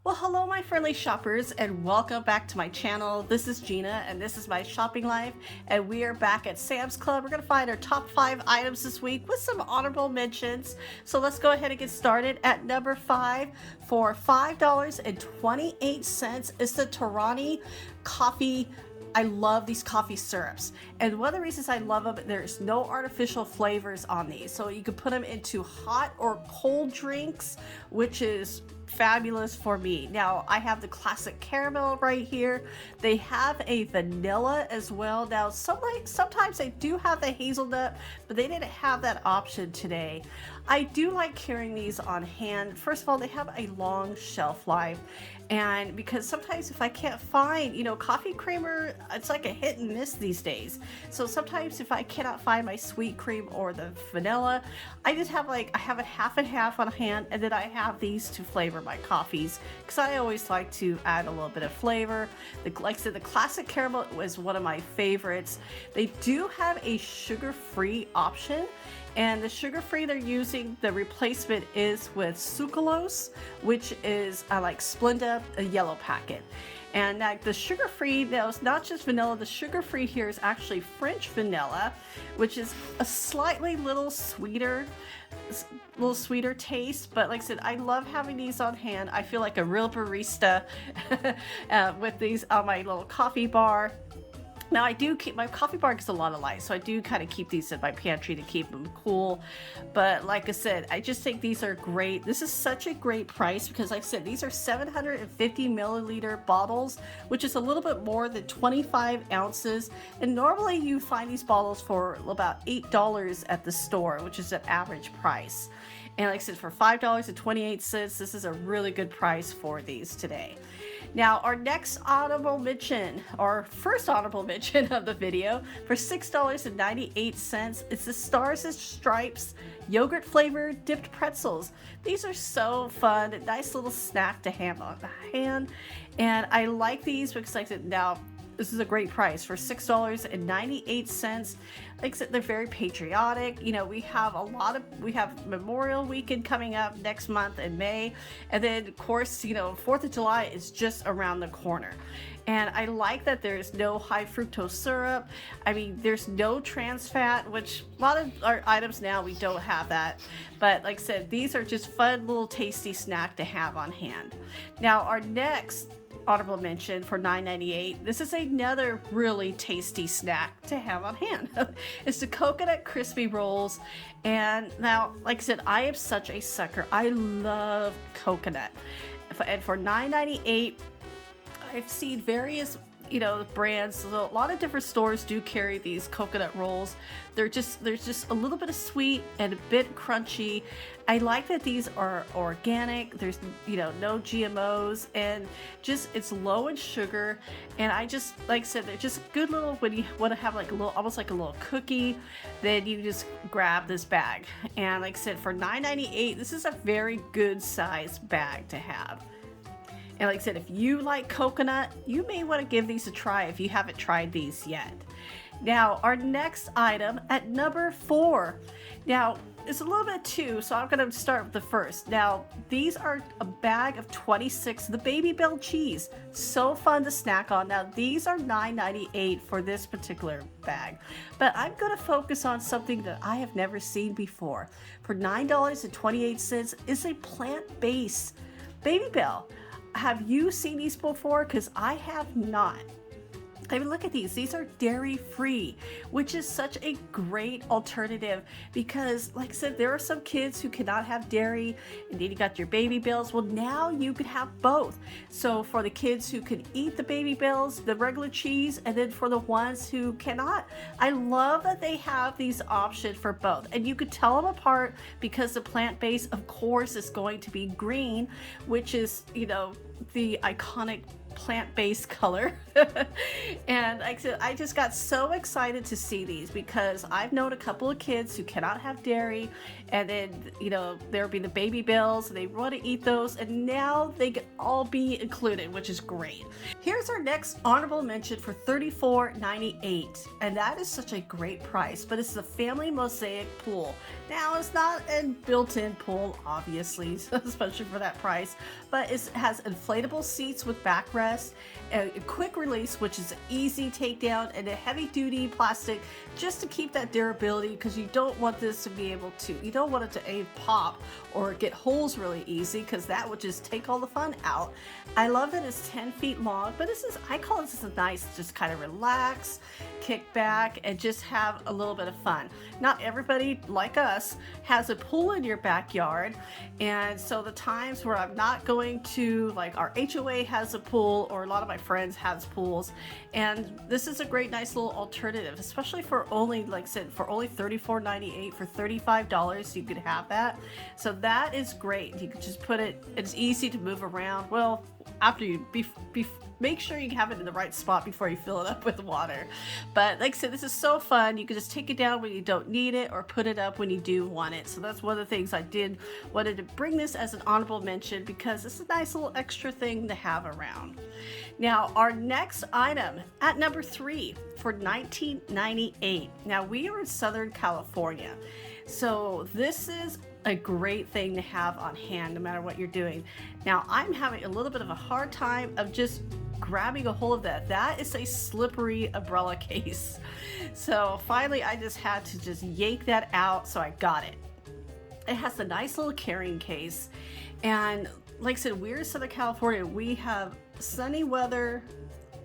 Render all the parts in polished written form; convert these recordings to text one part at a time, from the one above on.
Well, hello, my friendly shoppers, and welcome back to my channel. This is Gina, and this is my shopping life. And we are back at Sam's Club. We're going to find our top 5 items this week with some honorable mentions. So let's go ahead and get started. At number 5, for $5.28, is the Torani coffee. I love these coffee syrups, and one of the reasons I love them, there's no artificial flavors on these, so you can put them into hot or cold drinks, which is fabulous for me. Now I have the classic caramel right here. They have a vanilla as well. Now sometimes they do have the hazelnut, but they didn't have that option today. I do like carrying these on hand. First of all, they have a long shelf life, and because sometimes if I can't find, coffee creamer, it's like a hit and miss these days. So sometimes if I cannot find my sweet cream or the vanilla, I just have I have it half and half on hand, and then I have these to flavor my coffees, because I always like to add a little bit of flavor. Like I said, the classic caramel was one of my favorites. They do have a sugar-free option, and the sugar-free they're using, the replacement is with sucralose, which is like Splenda, a yellow packet. And the sugar-free, now it's not just vanilla, the sugar-free here is actually French vanilla, which is a slightly little sweeter taste. But like I said, I love having these on hand. I feel like a real barista with these on my little coffee bar. Now I do keep my coffee bar gets a lot of light, so I do kind of keep these in my pantry to keep them cool. But like I said, I just think these are great. This is such a great price because, like I said, these are 750 milliliter bottles, which is a little bit more than 25 ounces. And normally you find these bottles for about $8 at the store, which is an average price. And like I said, for $5.28, this is a really good price for these today. Now, our next honorable mention, our first honorable mention of the video, for $6.98, it's the Stars and Stripes yogurt flavored dipped pretzels. These are so fun, a nice little snack to have on the hand. And I like these because, like I said, now this is a great price for $6.98. Like I said, they're very patriotic. We have we have Memorial Weekend coming up next month in May. And then of course, 4th of July is just around the corner. And I like that there's no high fructose syrup. I mean, there's no trans fat, which a lot of our items now, we don't have that. But like I said, these are just fun little tasty snack to have on hand. Now, our next honorable mention for $9.98. This is another really tasty snack to have on hand. It's the coconut crispy rolls. And now, like I said, I am such a sucker. I love coconut. And for $9.98, I've seen various brands. So a lot of different stores do carry these coconut rolls. There's just a little bit of sweet and a bit crunchy. I like that these are organic. There's no GMOs, and just it's low in sugar. And I just, like I said, they're just good little, when you want to have like a little, almost like a little cookie, then you just grab this bag. And like I said, for $9.98, this is a very good size bag to have. And like I said, if you like coconut, you may want to give these a try if you haven't tried these yet. Now, our next item at number 4. Now, it's a little bit too, so I'm going to start with the first. Now, these are a bag of 26, the Baby Bell cheese. So fun to snack on. Now, these are $9.98 for this particular bag. But I'm going to focus on something that I have never seen before. For $9.28 is a plant-based Baby Bell. Have you seen these before? Because I have not. I mean, look at these. These are dairy-free, which is such a great alternative because, like I said, there are some kids who cannot have dairy, and then you got your Baby Bells. Well, now you can have both. So for the kids who can eat the Baby Bells, the regular cheese, and then for the ones who cannot, I love that they have these options for both. And you could tell them apart because the plant-based, of course, is going to be green, which is, the iconic plant-based color. And like I said, I just got so excited to see these because I've known a couple of kids who cannot have dairy, and then there'll be the baby bills and they want to eat those, and now they can all be included, which is great. Here's our next honorable mention for $34.98, and that is such a great price, but it's the family mosaic pool. Now it's not a built-in pool, obviously, especially for that price, but it has inflatable seats with backrest, a quick release, which is easy takedown, and a heavy-duty plastic just to keep that durability, because you don't want this to be able to, you don't want it to pop or get holes really easy, because that would just take all the fun out. I love that it's 10 feet long, but I call this a nice, just kind of relax, kick back, and just have a little bit of fun. Not everybody like us has a pool in your backyard, and so the times where I'm not going to, like our HOA has a pool, or a lot of my friends has pools, and this is a great nice little alternative, especially for only, like I said, for only $34.98. For $35 you could have that, so that is great. You could just put it, it's easy to move around. Well, after you make sure you have it in the right spot before you fill it up with water. But like I said, this is so fun. You can just take it down when you don't need it, or put it up when you do want it. So that's one of the things I wanted to bring this as an honorable mention, because it's a nice little extra thing to have around. Now, our next item at number 3 for $19.98. Now, we are in Southern California, so this is a great thing to have on hand no matter what you're doing. Now, I'm having a little bit of a hard time of just grabbing a hold of that. That is a slippery umbrella case. So finally I just had to just yank that out, so I got it. It has a nice little carrying case, and like I said, we're in Southern California. We have sunny weather,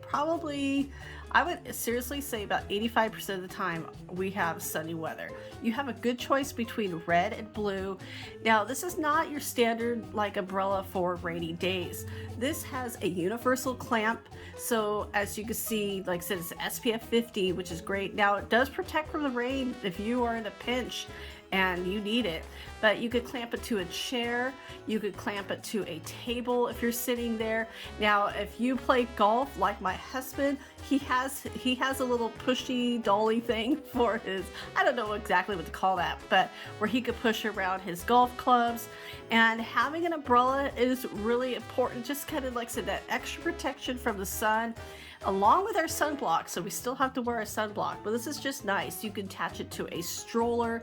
probably, I would seriously say about 85% of the time we have sunny weather. You have a good choice between red and blue. Now, this is not your standard like umbrella for rainy days. This has a universal clamp, so as you can see, like I said, it's SPF 50, which is great. Now, it does protect from the rain if you are in a pinch and you need it, but you could clamp it to a chair, you could clamp it to a table if you're sitting there. Now, if you play golf like my husband, he has a little pushy dolly thing for his, I don't know exactly what to call that, but where he could push around his golf clubs. And having an umbrella is really important, just kind of like I said, that extra protection from the sun, along with our sunblock. So we still have to wear a sunblock, but this is just nice. You can attach it to a stroller,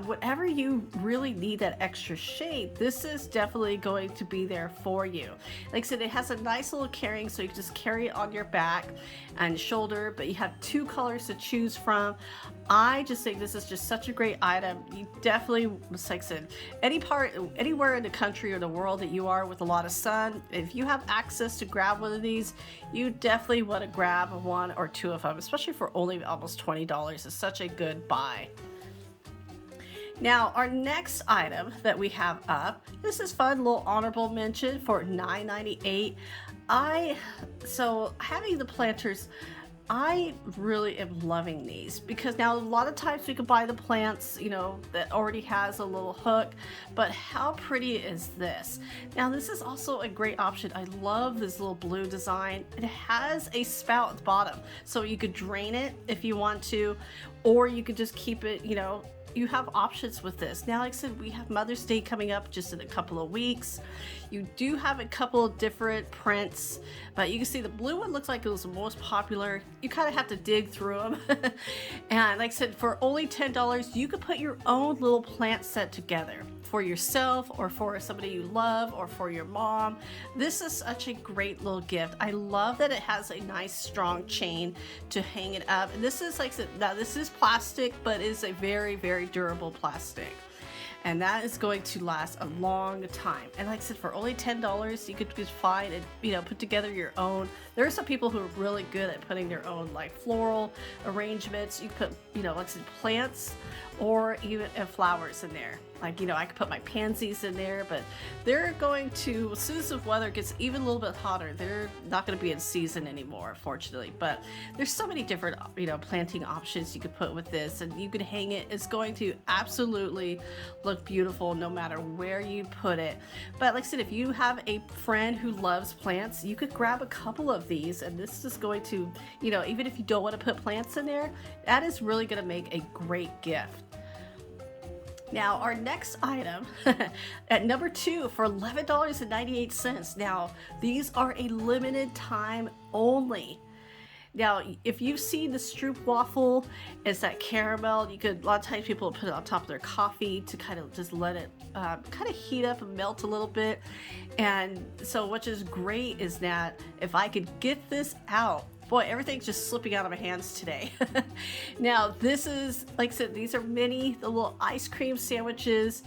whatever you really need that extra shade. This is definitely going to be there for you. Like I said, it has a nice little carrying, so you can just carry it on your back and shoulder, but you have 2 colors to choose from. I just think this is just such a great item. You definitely, like I said, anywhere in the country or the world that you are with a lot of sun, if you have access to grab one of these, you definitely want to grab 1 or 2 of them, especially for only almost $20. It's such a good buy. Now, our next item that we have up, this is fun, little honorable mention for $9.98. So having the planters, I really am loving these, because now a lot of times we can buy the plants, that already has a little hook, but how pretty is this? Now, this is also a great option. I love this little blue design. It has a spout at the bottom, so you could drain it if you want to, or you could just keep it, you have options with this. Now, like I said, we have Mother's Day coming up just in a couple of weeks. You do have a couple of different prints, but you can see the blue one looks like it was the most popular. You kind of have to dig through them. And like I said, for only $10, you could put your own little plant set together for yourself, or for somebody you love, or for your mom. This is such a great little gift. I love that it has a nice strong chain to hang it up. And this is, like I said, now this is plastic, but it is a very, very durable plastic, and that is going to last a long time. And like I said, for only $10, you could just find and put together your own. There are some people who are really good at putting their own like floral arrangements. You put like I said, plants or even flowers in there. Like, you know, I could put my pansies in there, but they're going to, as soon as the weather gets even a little bit hotter, they're not going to be in season anymore, unfortunately. But there's so many different, you know, planting options you could put with this, and you could hang it. It's going to absolutely look beautiful no matter where you put it. But like I said, if you have a friend who loves plants, you could grab a couple of these, and this is going to, you know, even if you don't want to put plants in there, that is really going to make a great gift. Now, our next item at number 2 for $11.98. Now, these are a limited time only. Now, if you've seen the Stroop Waffle, it's that caramel. You could, a lot of times people put it on top of their coffee to kind of just let it kind of heat up and melt a little bit. And so what is great is that if I could get this out, boy, everything's just slipping out of my hands today. Now, this is, like I said, these are the little ice cream sandwiches.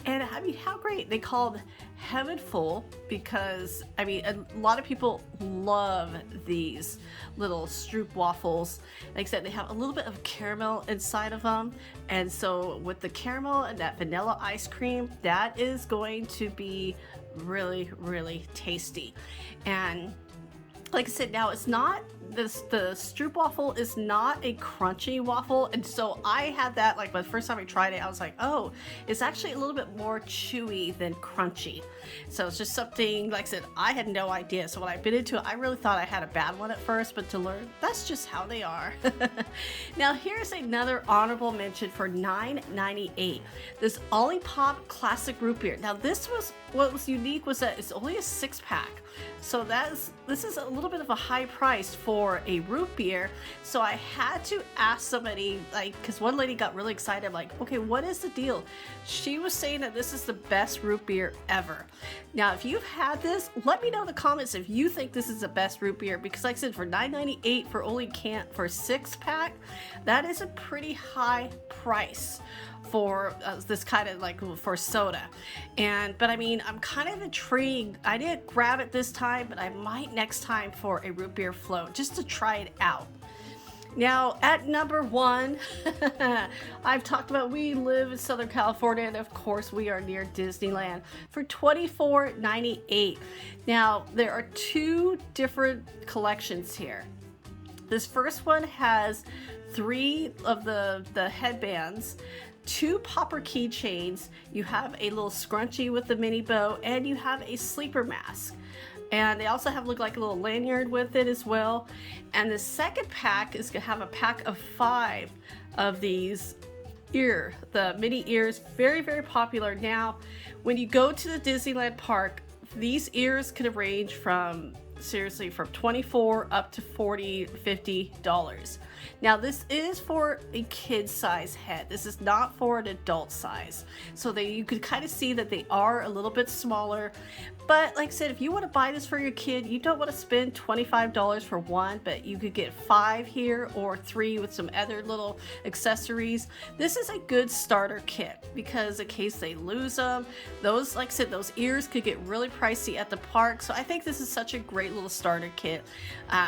And I mean, how great. They called Heaven Full because, I mean, a lot of people love these little Stroop waffles. Like I said, they have a little bit of caramel inside of them. And so with the caramel and that vanilla ice cream, that is going to be really, really tasty. And like I said, now it's not the Stroop waffle is not a crunchy waffle, and so I had that, like, the first time I tried it, I was like, oh, it's actually a little bit more chewy than crunchy. So it's just something, like I said, I had no idea. So when I bit into it, I really thought I had a bad one at first, but to learn, that's just how they are. Now here's another honorable mention for $9.98. This Olipop Classic Root Beer. Now this was, what was unique was that it's only a 6-pack. So this is a little bit of a high price for a root beer. So I had to ask somebody, like, because one lady got really excited. I'm like, okay, what is the deal? She was saying that this is the best root beer ever. Now, if you've had this, let me know in the comments if you think this is the best root beer, because like I said, for $9.98 for only for a 6-pack, that is a pretty high price for this kind of, like, for soda. But I mean, I'm kind of intrigued. I didn't grab it this time, but I might next time for a root beer float just to try it out. Now at number 1, I've talked about, we live in Southern California, and of course we are near Disneyland, for $24.98. Now there are 2 different collections here. This first one has 3 of the headbands, 2 popper keychains, you have a little scrunchie with the mini bow, and you have a sleeper mask. And they also look like a little lanyard with it as well. And the second pack is gonna have a pack of 5 of these the mini ears, very, very popular. Now, when you go to the Disneyland park, these ears can range from, seriously, from $24 up to $40, $50. Now this is for a kid size head. This is not for an adult size. So you could kind of see that they are a little bit smaller. But like I said, if you want to buy this for your kid, you don't want to spend $25 for one, but you could get 5 here or 3 with some other little accessories. This is a good starter kit because in case they lose them, those, like I said, those ears could get really pricey at the park. So I think this is such a great little starter kit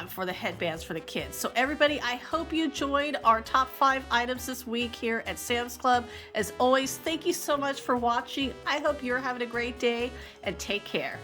for the headbands for the kids. So everybody, I hope you enjoyed our top 5 items this week here at Sam's Club. As always, thank you so much for watching. I hope you're having a great day and take care.